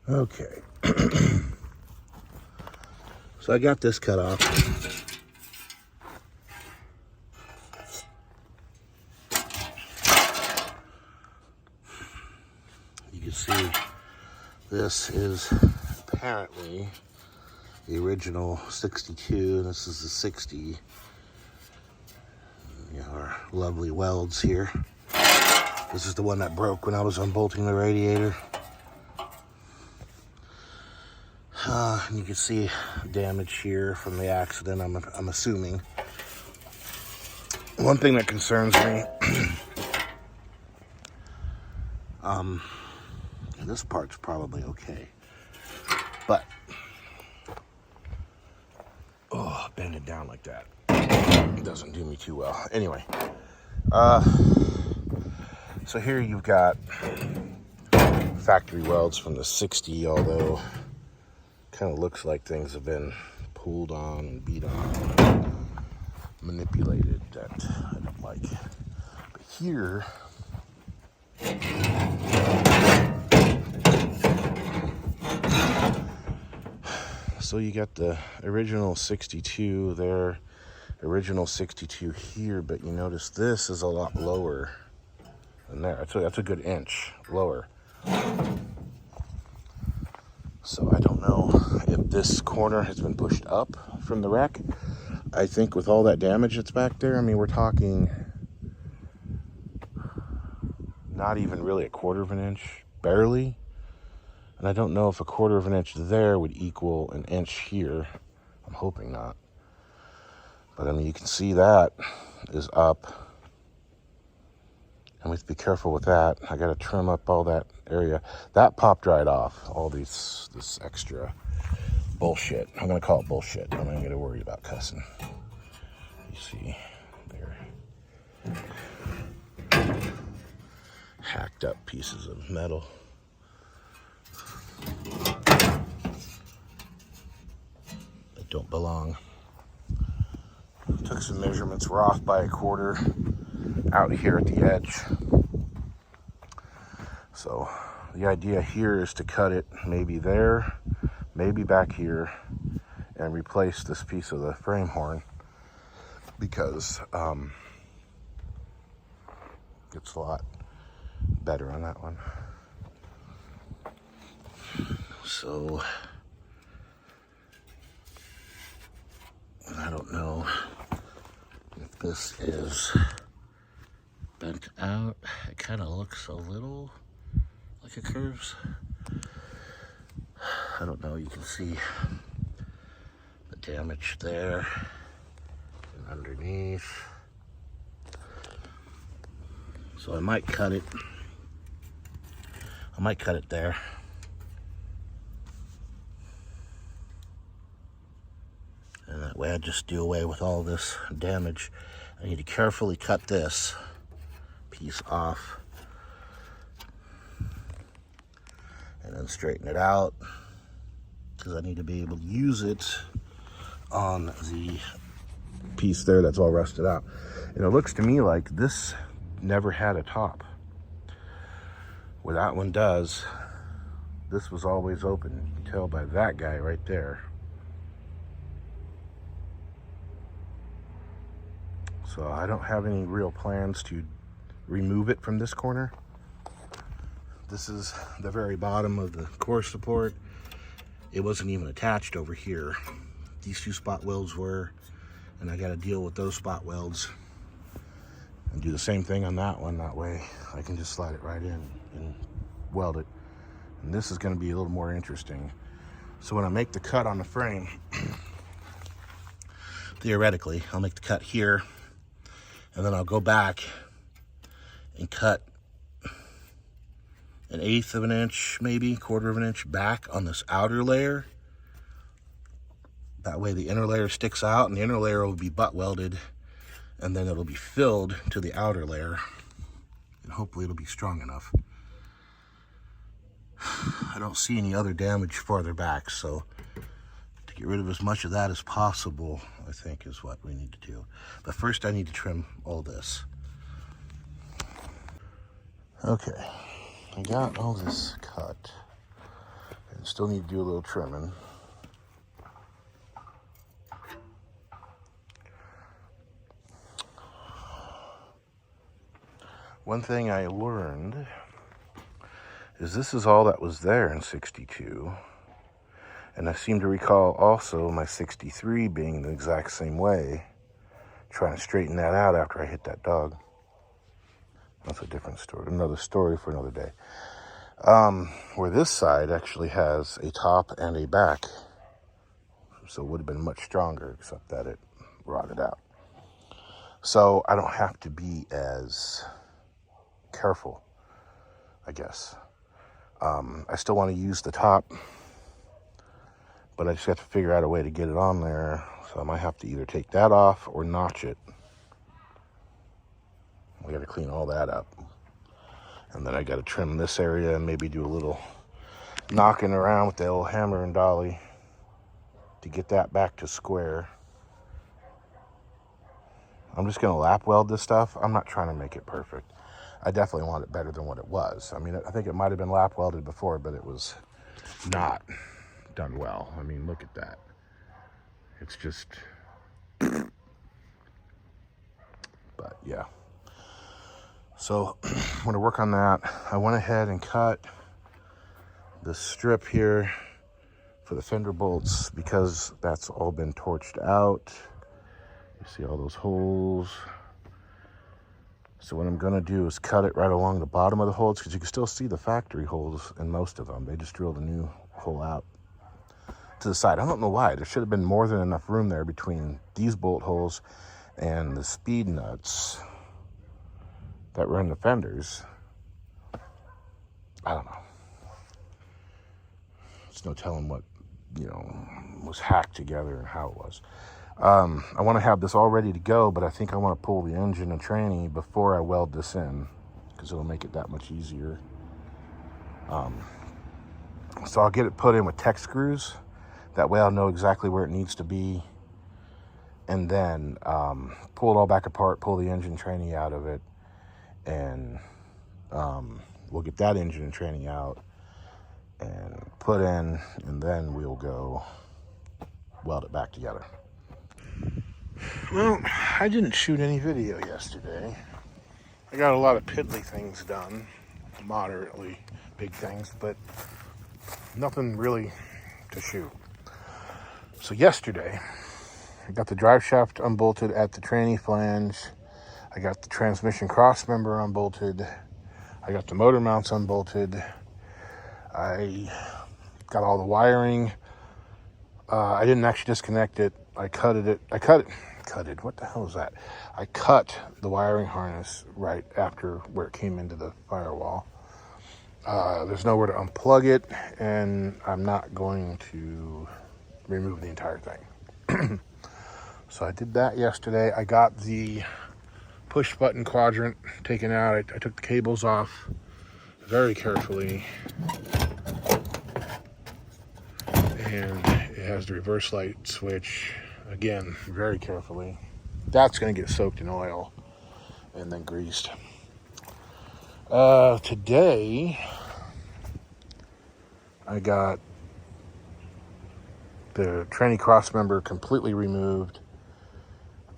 Okay. So I got this cut off. You can see this is apparently the original 62, and this is the 60. You know, our lovely welds here. This is the one that broke when I was unbolting the radiator. And you can see damage here from the accident, I'm assuming. One thing that concerns me, this part's probably okay, but, bend it down like that. It doesn't do me too well. Anyway, so here you've got factory welds from the 60, although kind of looks like things have been pulled on and beat on, manipulated, that I don't like. But here, so you got the original 62 there, original 62 here, but you notice this is a lot lower than there. That's a good inch lower. So I don't know if this corner has been pushed up from the wreck. I think with all that damage that's back there, I mean, we're talking not even really a quarter of an inch, barely. And I don't know if a quarter of an inch there would equal an inch here. I'm hoping not. But I mean, you can see that is up. And we have to be careful with that. I got to trim up all that area. That popped right off. All this extra bullshit. I'm going to call it bullshit. I'm not going to worry about cussing. You see there. Hacked up pieces of metal. That don't belong. Took some measurements. We're off by a quarter out here at the edge. So the idea here is to cut it maybe there, maybe back here, and replace this piece of the frame horn, because it's a lot better on that one. So I don't know if this is bent out. It kind of looks a little like it curves. I don't know. You can see the damage there and underneath. So I might cut it. I might cut it there. And that way I just do away with all this damage. I need to carefully cut this piece off and then straighten it out, because I need to be able to use it on the piece there that's all rusted out. And it looks to me like this never had a top, where that one does. This was always open. You can tell by that guy right there. So I don't have any real plans to remove it from this corner. This is the very bottom of the core support. It wasn't even attached over here. These two spot welds were, and I got to deal with those spot welds and do the same thing on that one. That way I can just slide it right in and weld it. And this is going to be a little more interesting. So when I make the cut on the frame, theoretically, I'll make the cut here, and then I'll go back and cut 1/8 of an inch, maybe 1/4 of an inch back on this outer layer. That way the inner layer sticks out, and the inner layer will be butt welded, and then it'll be filled to the outer layer, and hopefully it'll be strong enough. I don't see any other damage farther back, so to get rid of as much of that as possible, I think, is what we need to do. But first I need to trim all this. Okay, I got all this cut and still need to do a little trimming. One thing I learned is this is all that was there in 62. And I seem to recall also my 63 being the exact same way. Trying to straighten that out after I hit that dog. That's a different story. Another story for another day. Where this side actually has a top and a back. So it would have been much stronger, except that it rotted out. So I don't have to be as careful, I guess. I still want to use the top, but I just have to figure out a way to get it on there. So I might have to either take that off or notch it. We got to clean all that up. And then I got to trim this area and maybe do a little knocking around with the old hammer and dolly to get that back to square. I'm just going to lap weld this stuff. I'm not trying to make it perfect. I definitely want it better than what it was. I mean, I think it might have been lap welded before, but it was not done well. I mean, look at that. It's just, but yeah. So I'm going to work on that. I went ahead and cut the strip here for the fender bolts because that's all been torched out. You see all those holes. So what I'm going to do is cut it right along the bottom of the holes because you can still see the factory holes in most of them. They just drilled a new hole out to the side. I don't know why. There should have been more than enough room there between these bolt holes and the speed nuts that were in the fenders. I don't know. There's no telling what, was hacked together and how it was. I want to have this all ready to go, but I think I want to pull the engine and tranny before I weld this in because it'll make it that much easier. So I'll get it put in with tech screws. That way I'll know exactly where it needs to be. And then pull it all back apart, pull the engine tranny out of it, and we'll get that engine and tranny out and put in, and then we'll go weld it back together. Well, I didn't shoot any video yesterday. I got a lot of piddly things done, moderately big things, but nothing really to shoot. So yesterday, I got the drive shaft unbolted at the tranny flange. I got the transmission cross member unbolted. I got the motor mounts unbolted. I got all the wiring. I didn't actually disconnect it. I cut it. What the hell is that? I cut the wiring harness right after where it came into the firewall. There's nowhere to unplug it, and I'm not going to remove the entire thing. So I did that yesterday. I got the push button quadrant taken out. I took the cables off very carefully. And it has the reverse light switch, again, very carefully. That's going to get soaked in oil and then greased. Today, I got the tranny cross member completely removed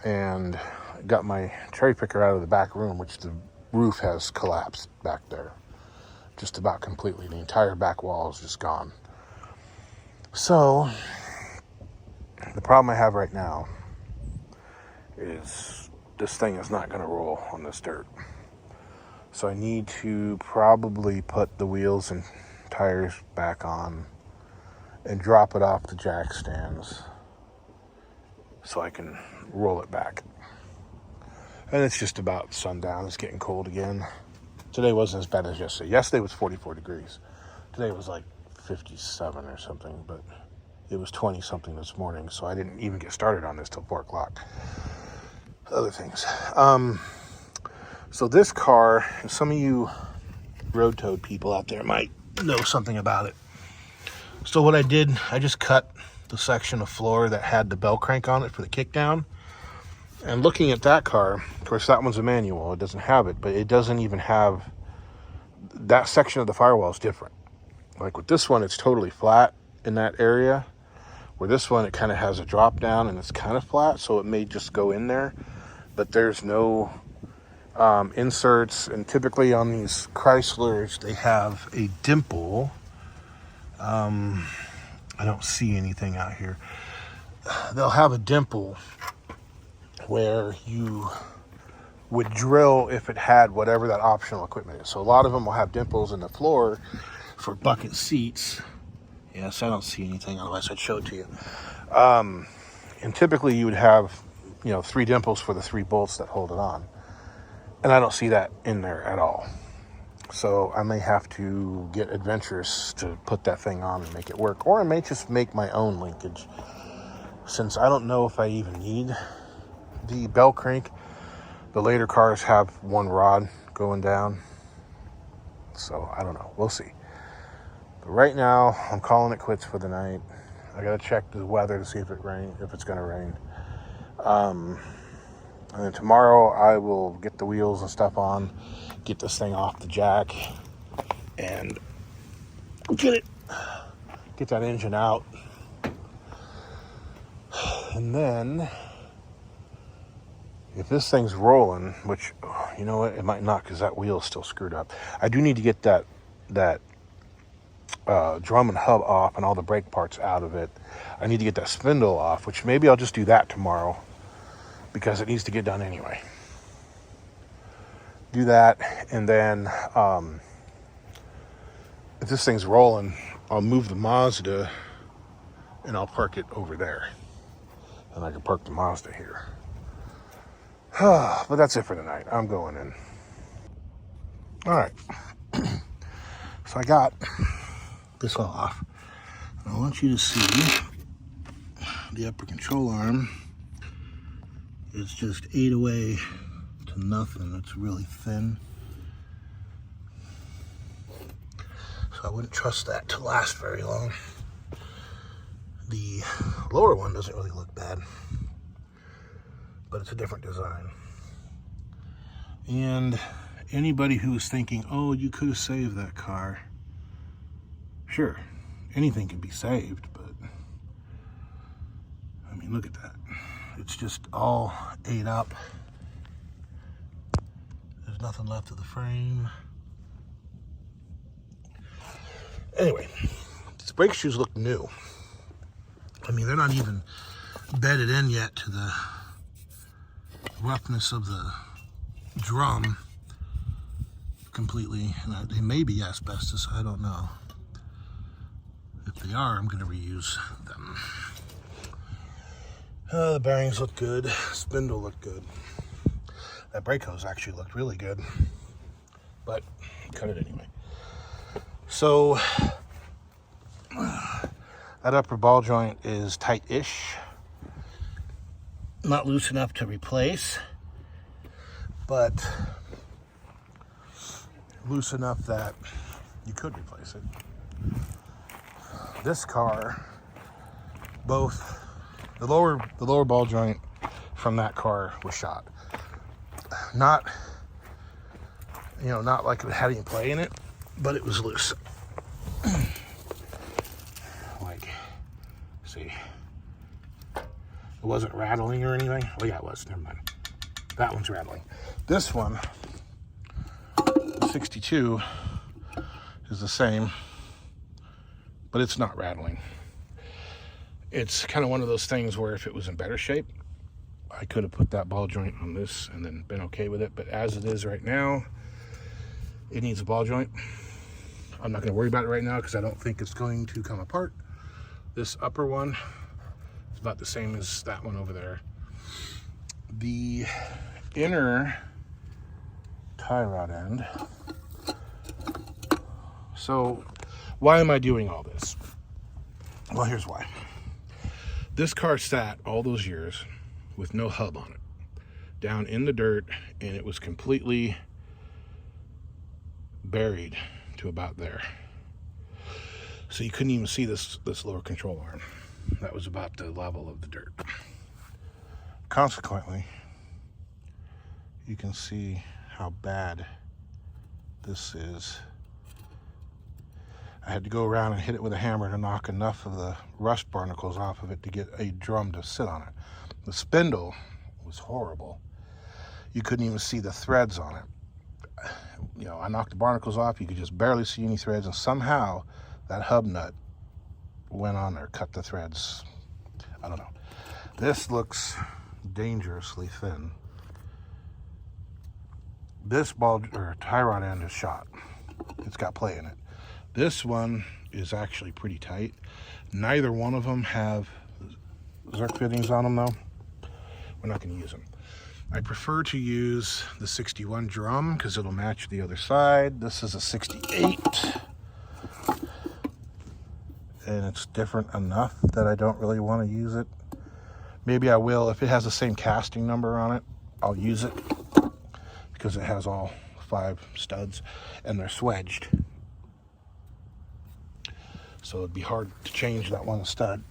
and got my cherry picker out of the back room, which the roof has collapsed back there. Just about completely. The entire back wall is just gone. So, the problem I have right now is this thing is not going to roll on this dirt. So I need to probably put the wheels and tires back on and drop it off the jack stands so I can roll it back. And it's just about sundown. It's getting cold again. Today wasn't as bad as yesterday. Yesterday was 44 degrees. Today was like 57 or something, but it was 20 something this morning, so I didn't even get started on this till 4 o'clock. Other things. So this car, and some of you road toad people out there might know something about it. So what I did, I just cut the section of floor that had the bell crank on it for the kickdown. And looking at that car, of course that one's a manual, it doesn't have it, but it doesn't even have, that section of the firewall is different. Like with this one, it's totally flat in that area. Where this one, it kind of has a drop down and it's kind of flat, so it may just go in there. But there's no inserts, and typically on these Chryslers, they have a dimple. I don't see anything out here. They'll have a dimple where you would drill if it had whatever that optional equipment is. So a lot of them will have dimples in the floor for bucket seats. Yes, I don't see anything, otherwise I'd show it to you. And typically you would have, 3 dimples for the 3 bolts that hold it on. And I don't see that in there at all. So I may have to get adventurous to put that thing on and make it work. Or I may just make my own linkage, since I don't know if I even need the bell crank. The later cars have 1 rod going down. So I don't know. We'll see. But right now, I'm calling it quits for the night. I gotta check the weather to see if it's gonna rain. And then tomorrow I will get the wheels and stuff on, get this thing off the jack, and get that engine out. And then, if this thing's rolling, which, you know what, it might not, because that wheel's still screwed up. I do need to get that drum and hub off and all the brake parts out of it. I need to get that spindle off, which maybe I'll just do that tomorrow, because it needs to get done anyway. Do that, and then if this thing's rolling, I'll move the Mazda and I'll park it over there, and I can park the Mazda here. But that's it for tonight. I'm going in. All right. So I got this off. I want you to see the upper control arm. It's just ate away to nothing. It's really thin. So I wouldn't trust that to last very long. The lower one doesn't really look bad, but it's a different design. And anybody who's thinking, oh, you could have saved that car. Sure, anything can be saved, but I mean, look at that. It's just all ate up. There's nothing left of the frame. Anyway, these brake shoes look new. I mean, they're not even bedded in yet to the roughness of the drum completely. They may be asbestos, I don't know. If they are, I'm going to reuse them. The bearings look good. Spindle looked good. That brake hose actually looked really good, but cut it anyway. So that upper ball joint is tight-ish. Not loose enough to replace, but loose enough that you could replace it. This car, both the lower ball joint from that car was shot. Not like it had any play in it, but it was loose. Like, see, it wasn't rattling or anything. Oh yeah, it was. Never mind. That one's rattling. This one, 62, is the same, but it's not rattling. It's kind of one of those things where if it was in better shape, I could have put that ball joint on this and then been okay with it. But as it is right now, it needs a ball joint. I'm not going to worry about it right now because I don't think it's going to come apart. This upper one is about the same as that one over there. The inner tie rod end. So why am I doing all this? Well, here's why. This car sat all those years with no hub on it, down in the dirt, and it was completely buried to about there. So you couldn't even see this lower control arm. That was about the level of the dirt. Consequently, you can see how bad this is. I had to go around and hit it with a hammer to knock enough of the rust barnacles off of it to get a drum to sit on it. The spindle was horrible. You couldn't even see the threads on it. You know, I knocked the barnacles off, you could just barely see any threads, and somehow that hub nut went on there, cut the threads. I don't know. This looks dangerously thin. This ball or tie rod end is shot. It's got play in it. This one is actually pretty tight. Neither one of them have Zerk fittings on them though. We're not going to use them. I prefer to use the 61 drum because it'll match the other side. This is a 68. And it's different enough that I don't really want to use it. Maybe I will. If it has the same casting number on it, I'll use it because it has all 5 studs and they're swedged. So it'd be hard to change that one stud.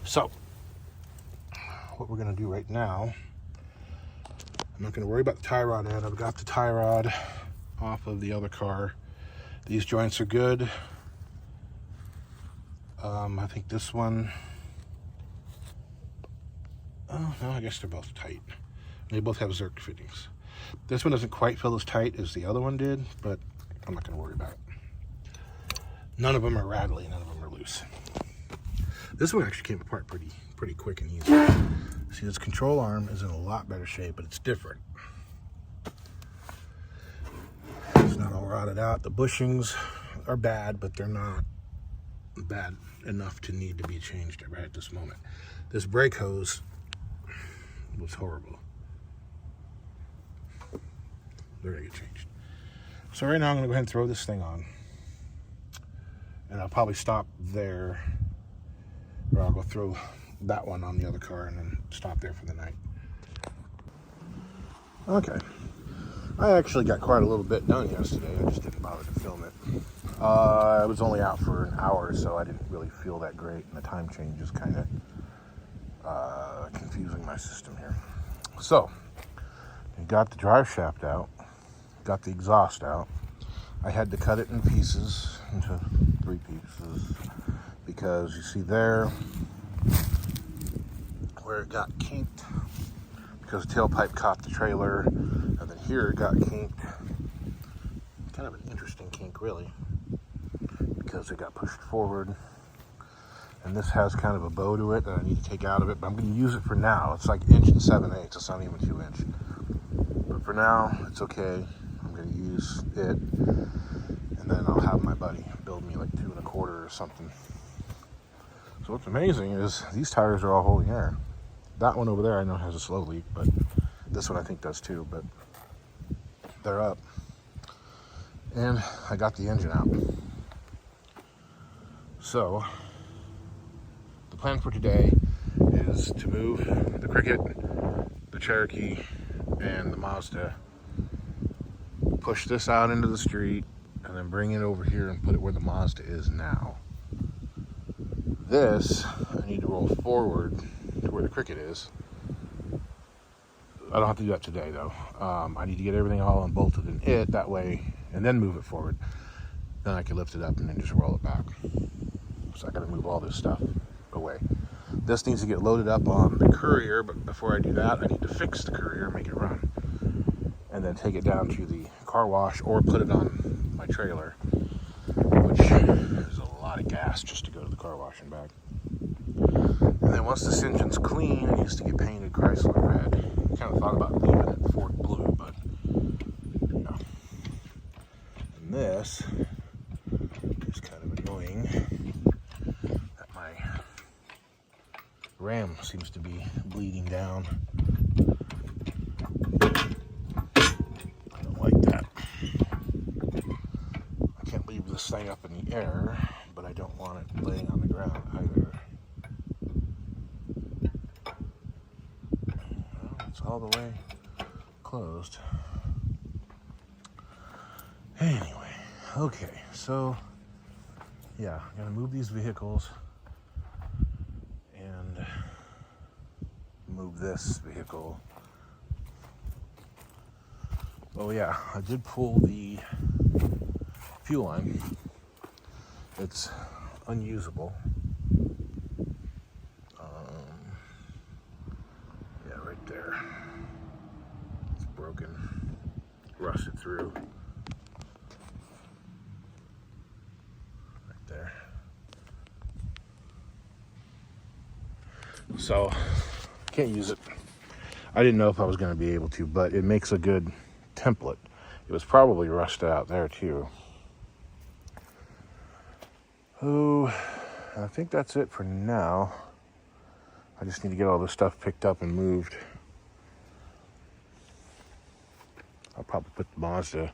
So what we're going to do right now, I'm not going to worry about the tie rod end. I've got the tie rod off of the other car. These joints are good. I think this one, oh no, I guess they're both tight. They both have Zerk fittings. This one doesn't quite feel as tight as the other one did, but I'm not going to worry about it. None of them are rattly, none of them are loose. This one actually came apart pretty quick and easy. See, this control arm is in a lot better shape, but it's different. It's not all rotted out. The bushings are bad, but they're not bad enough to need to be changed right at this moment. This brake hose was horrible. They're gonna get changed. So right now I'm gonna go ahead and throw this thing on, and I'll probably stop there, or I'll go throw that one on the other car and then stop there for the night. Okay, I actually got quite a little bit done yesterday. I just didn't bother to film it. I was only out for an hour, so I didn't really feel that great, and the time change is kind of confusing my system here. So, I got the drive shaft out, got the exhaust out. I had to cut it in pieces, into 3 pieces, because you see there, where it got kinked, because the tailpipe caught the trailer, and then here it got kinked. Kind of an interesting kink, really, because it got pushed forward. And this has kind of a bow to it that I need to take out of it, but I'm going to use it for now. It's like 1 7/8. It's not even 2 inch. But for now, it's okay. I'm going to use it, and then I'll have my buddy build me like 2 1/4 or something. So what's amazing is these tires are all holding air. That one over there I know has a slow leak, but this one I think does too, but they're up. And I got the engine out. So the plan for today is to move the Cricket, the Cherokee, and the Mazda, push this out into the street, and then bring it over here and put it where the Mazda is now. This, I need to roll forward to where the Cricket is. I don't have to do that today though. I need to get everything all unbolted in it that way, and then move it forward. Then I can lift it up and then just roll it back. So I gotta move all this stuff away. This needs to get loaded up on the Courier, but before I do that, I need to fix the Courier, make it run, and then take it down to the car wash or put it on my trailer, which is a lot of gas just to go to the car wash and back. And then once this engine's clean, it needs to get painted Chrysler red. I kind of thought about leaving it Ford blue, but no. And this is kind of annoying that my ram seems to be bleeding down. I don't like that. I can't leave this thing up in the air, but I don't want it laying on the ground either. Well, it's all the way closed. Anyway, okay, so yeah, I'm gonna move these vehicles and move this vehicle. Oh yeah, I did pull the fuel line It's unusable. Yeah, right there. It's broken, rusted through. Right there. So, can't use it. I didn't know if I was going to be able to, but it makes a good template. It was probably rusted out there too. Oh, I think that's it for now. I just need to get all this stuff picked up and moved. I'll probably put the Mazda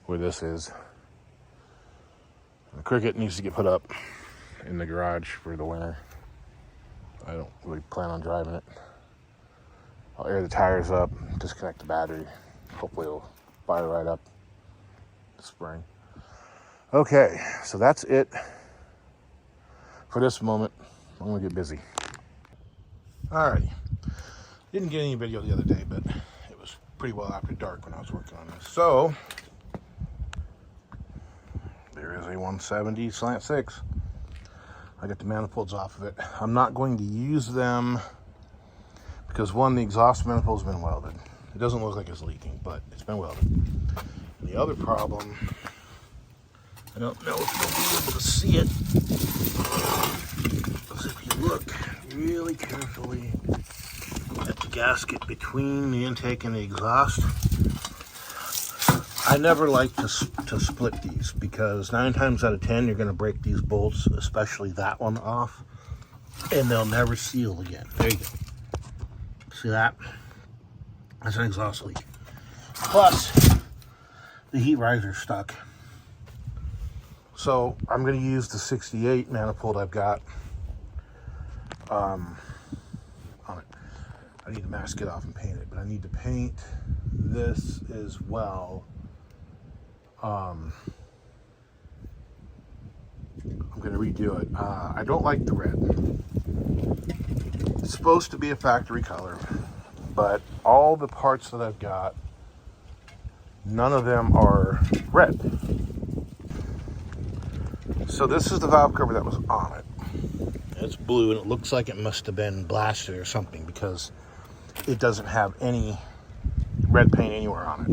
where this is. The Cricket needs to get put up in the garage for the winter. I don't really plan on driving it. I'll air the tires up, disconnect the battery. Hopefully it'll fire right up this spring. Okay, so that's it for this moment. I'm gonna get busy. Alrighty. Didn't get any video the other day, but it was pretty well after dark when I was working on this. So, there is a 170 slant 6. I got the manifolds off of it. I'm not going to use them because one, the exhaust manifold's been welded. It doesn't look like it's leaking, but it's been welded. And the other problem, I don't know if you'll be able to see it, because if you look really carefully at the gasket between the intake and the exhaust, I never like to split these, because 9 times out of 10 you're going to break these bolts, especially that one, off, and they'll never seal again. There you go. See that? That's an exhaust leak. Plus, the heat riser's stuck. So I'm going to use the 68 manifold I've got on it. I need to mask it off and paint it, but I need to paint this as well. I'm going to redo it. I don't like the red. It's supposed to be a factory color, but all the parts that I've got, none of them are red. So this is the valve cover that was on it. It's blue, and it looks like it must have been blasted or something, because it doesn't have any red paint anywhere on it.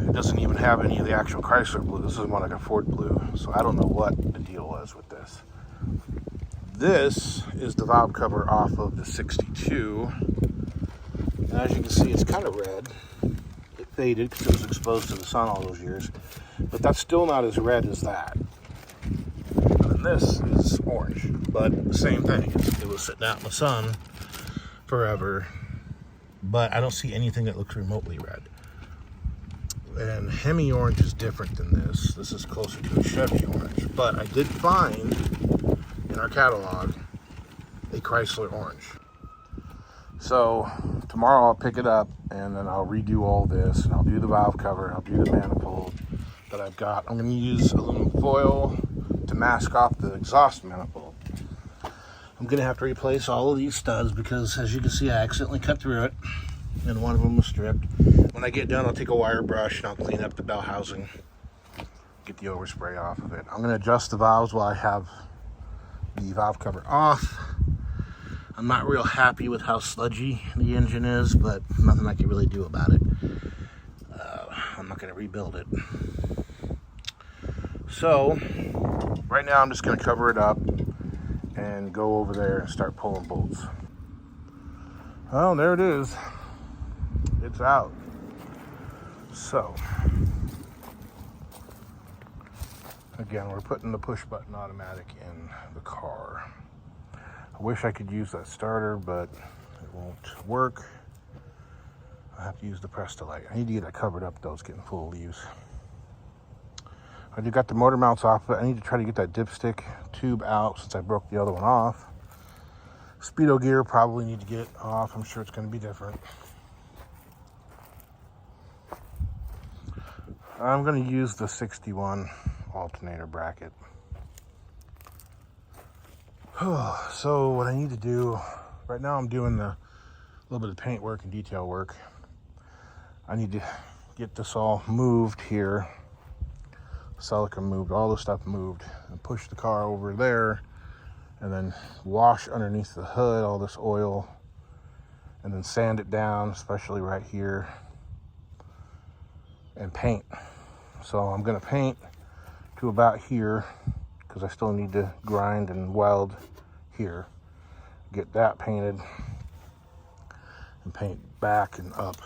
It doesn't even have any of the actual Chrysler blue. This is more like a Ford blue, so I don't know what the deal was with this. This is the valve cover off of the 62. And as you can see, it's kind of red. It faded because it was exposed to the sun all those years, but that's still not as red as that. And this is orange, but the same thing. It was sitting out in the sun forever, but I don't see anything that looks remotely red. And Hemi orange is different than this. This is closer to a Chevy orange, but I did find in our catalog a Chrysler orange. So tomorrow I'll pick it up, and then I'll redo all this, and I'll do the valve cover, I'll do the manifold that I've got. I'm going to use aluminum foil to mask off the exhaust manifold. I'm going to have to replace all of these studs because, as you can see, I accidentally cut through it, and one of them was stripped. When I get done, I'll take a wire brush and I'll clean up the bell housing, get the overspray off of it. I'm going to adjust the valves while I have the valve cover off. I'm not real happy with how sludgy the engine is, but nothing I can really do about it. I'm not going to rebuild it. So, right now I'm just going to cover it up and go over there and start pulling bolts. Oh, there it is. It's out. So, again, we're putting the push button automatic in the car. I wish I could use that starter, but it won't work. I have to use the press to light. I need to get that covered up though. It's getting full of leaves. I do got the motor mounts off, but I need to try to get that dipstick tube out since I broke the other one off. Speedo gear probably need to get off. I'm sure it's going to be different. I'm going to use the 61 alternator bracket. So what I need to do, right now I'm doing a little bit of paint work and detail work. I need to get this all moved here Silica moved, all the stuff moved, and pushed the car over there, and then wash underneath the hood all this oil, and then sand it down, especially right here, and paint. So I'm gonna paint to about here, because I still need to grind and weld here. Get that painted, and paint back and up.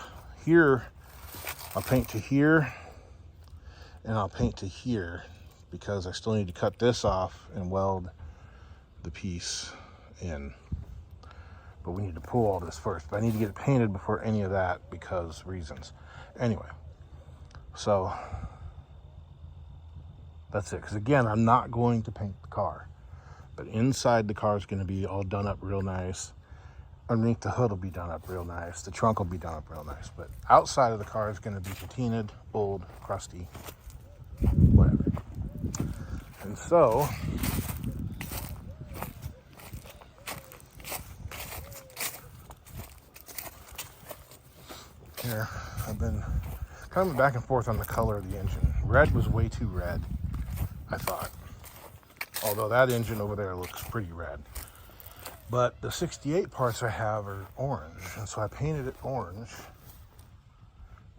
Here, I'll paint to here, and I'll paint to here, because I still need to cut this off and weld the piece in. But we need to pull all this first. But I need to get it painted before any of that, because reasons. Anyway, so that's it. Because again, I'm not going to paint the car. But inside the car is going to be all done up real nice. Underneath the hood will be done up real nice. The trunk will be done up real nice. But outside of the car is going to be patinaed, old, crusty, whatever. And so here, I've been coming back and forth on the color of the engine. Red was way too red, I thought. Although that engine over there looks pretty red. But the 68 parts I have are orange, and so I painted it orange.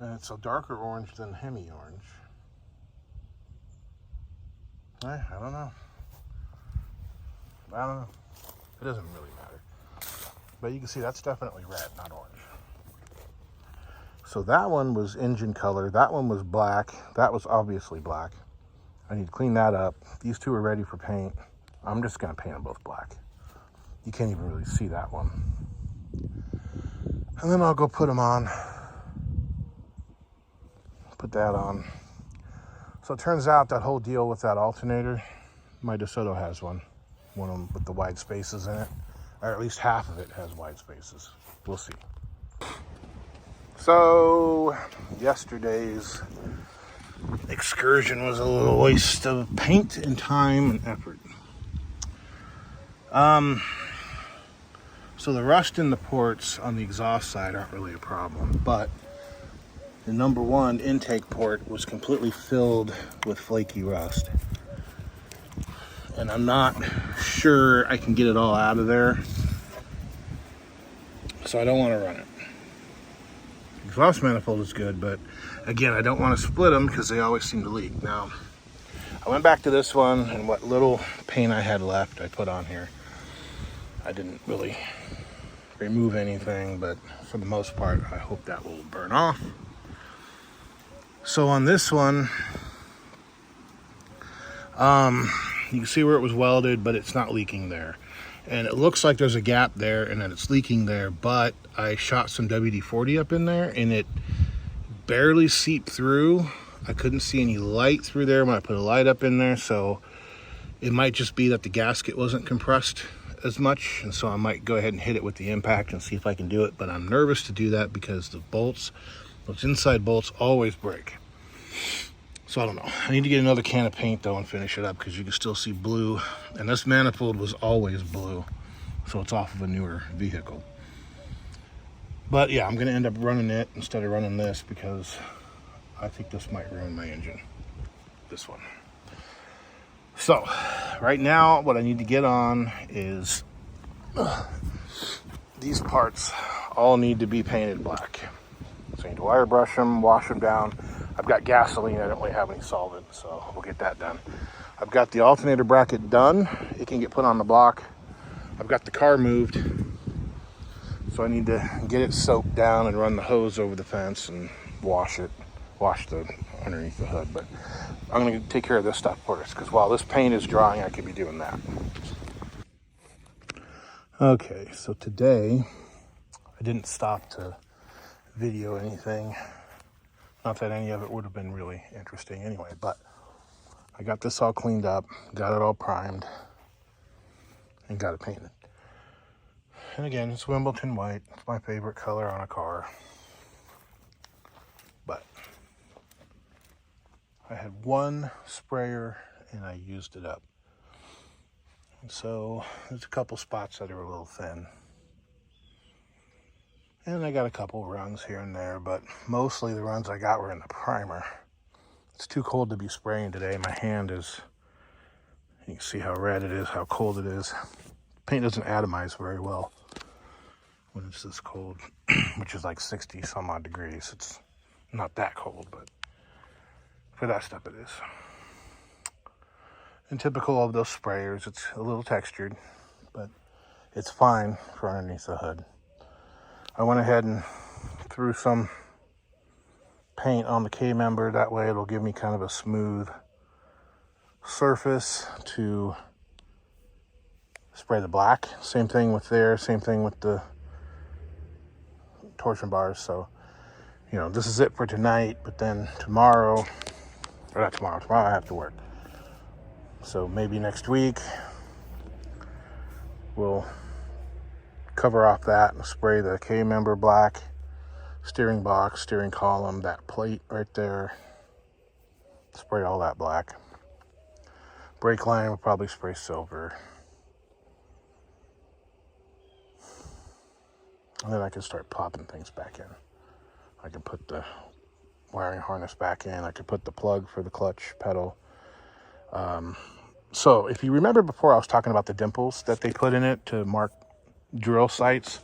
And it's a darker orange than Hemi orange. I don't know. It doesn't really matter. But you can see that's definitely red, not orange. So that one was engine color. That one was black. That was obviously black. I need to clean that up. These two are ready for paint. I'm just going to paint them both black. You can't even really see that one. And then I'll go put them on. Put that on. So it turns out that whole deal with that alternator, my DeSoto has one of them with the wide spaces in it. Or at least half of it has wide spaces. We'll see. So yesterday's excursion was a little waste of paint and time and effort. So the rust in the ports on the exhaust side aren't really a problem, but the number one intake port was completely filled with flaky rust. And I'm not sure I can get it all out of there, so I don't want to run it. Exhaust manifold is good, but again, I don't want to split them because they always seem to leak. Now, I went back to this one, and what little paint I had left I put on here. I didn't really remove anything, but for the most part, I hope that will burn off. So on this one, you can see where it was welded, but it's not leaking there. And it looks like there's a gap there and that it's leaking there, but I shot some WD-40 up in there and it barely seeped through. I couldn't see any light through there when I put a light up in there, so it might just be that the gasket wasn't compressed as much, and so I might go ahead and hit it with the impact and see if I can do it. But I'm nervous to do that because the bolts, those inside bolts, always break. So I don't know. I need to get another can of paint though and finish it up, because you can still see blue, and this manifold was always blue, so it's off of a newer vehicle. But yeah, I'm gonna end up running it instead of running this, because I think this might ruin my engine, this one. So right now what I need to get on is these parts all need to be painted black. So I need to wire brush them, wash them down. I've got gasoline, I don't really have any solvent, so we'll get that done. I've got the alternator bracket done. It can get put on the block. I've got the car moved, so I need to get it soaked down and run the hose over the fence and wash the underneath the hood. But I'm going to take care of this stuff first, because while this paint is drying, I could be doing that. Okay, so today I didn't stop to video anything. Not that any of it would have been really interesting anyway, but I got this all cleaned up, got it all primed, and got it painted. And again, it's Wimbledon white. It's my favorite color on a car. But I had one sprayer and I used it up. And so there's a couple spots that are a little thin. And I got a couple runs here and there, but mostly the runs I got were in the primer. It's too cold to be spraying today. My hand is, you can see how red it is, how cold it is. Paint doesn't atomize very well when it's this cold, which is like 60 some odd degrees. It's not that cold, but for that stuff it is. And typical of those sprayers, it's a little textured, but it's fine for underneath the hood. I went ahead and threw some paint on the K-member. That way it'll give me kind of a smooth surface to spray the black. Same thing with there, same thing with the torsion bars. So, you know, this is it for tonight, but then tomorrow, or not tomorrow, tomorrow I have to work. So maybe next week we'll cover off that and spray the K-member black, steering box, steering column, that plate right there, spray all that black. Brake line will probably spray silver. And then I can start popping things back in. I can put the wiring harness back in. I could put the plug for the clutch pedal. So if you remember before, I was talking about the dimples that they put in it to mark drill sites.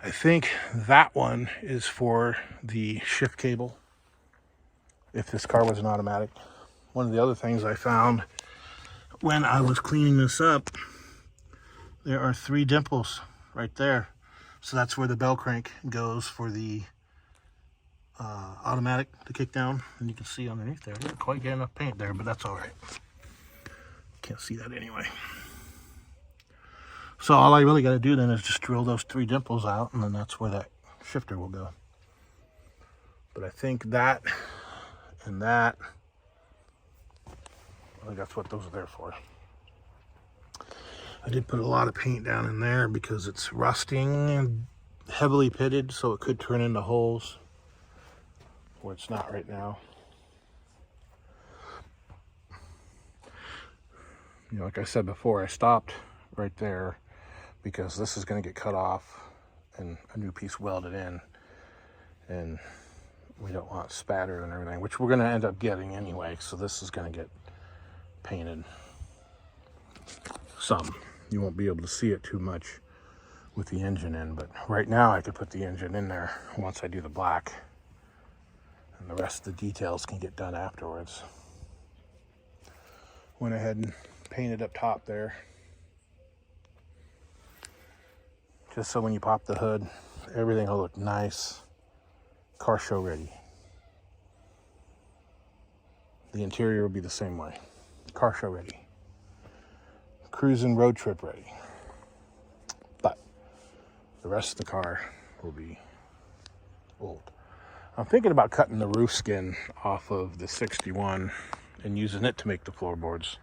I think that one is for the shift cable, if this car was an automatic. One of the other things I found when I was cleaning this up, there are 3 dimples right there. So that's where the bell crank goes for the automatic to kick down. And you can see underneath there, I didn't quite get enough paint there, but that's all right. Can't see that anyway. So all I really got to do then is just drill those 3 dimples out, and then that's where that shifter will go. But I think that and that, I think that's what those are there for. I did put a lot of paint down in there because it's rusting and heavily pitted, so it could turn into holes where it's not right now. You know, like I said before, I stopped right there because this is going to get cut off and a new piece welded in, and we don't want spatter and everything, which we're going to end up getting anyway. So this is going to get painted some. You won't be able to see it too much with the engine in, but right now I could put the engine in there once I do the black, and the rest of the details can get done afterwards. Went ahead and painted up top there, just so when you pop the hood, everything will look nice, car show ready. The interior will be the same way, car show ready, cruising road trip ready. But the rest of the car will be old. I'm thinking about cutting the roof skin off of the 61 and using it to make the floorboards,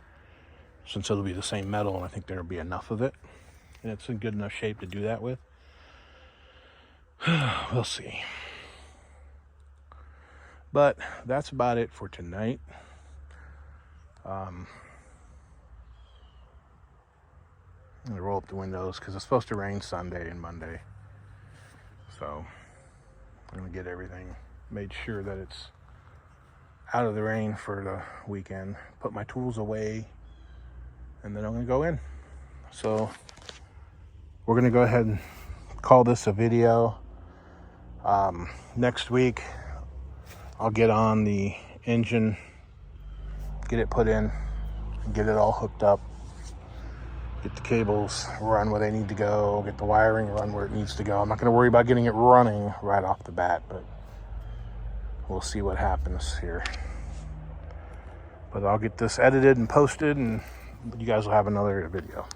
since it'll be the same metal, and I think there'll be enough of it, and it's in good enough shape to do that with. We'll see. But that's about it for tonight. I'm gonna roll up the windows because it's supposed to rain Sunday and Monday, so I'm gonna get everything made sure that it's out of the rain for the weekend, put my tools away, and then I'm gonna go in. So we're gonna go ahead and call this a video. Next week I'll get on the engine, get it put in, get it all hooked up, get the cables run where they need to go, get the wiring run where it needs to go. I'm not gonna worry about getting it running right off the bat, but we'll see what happens here. But I'll get this edited and posted, and you guys will have another video.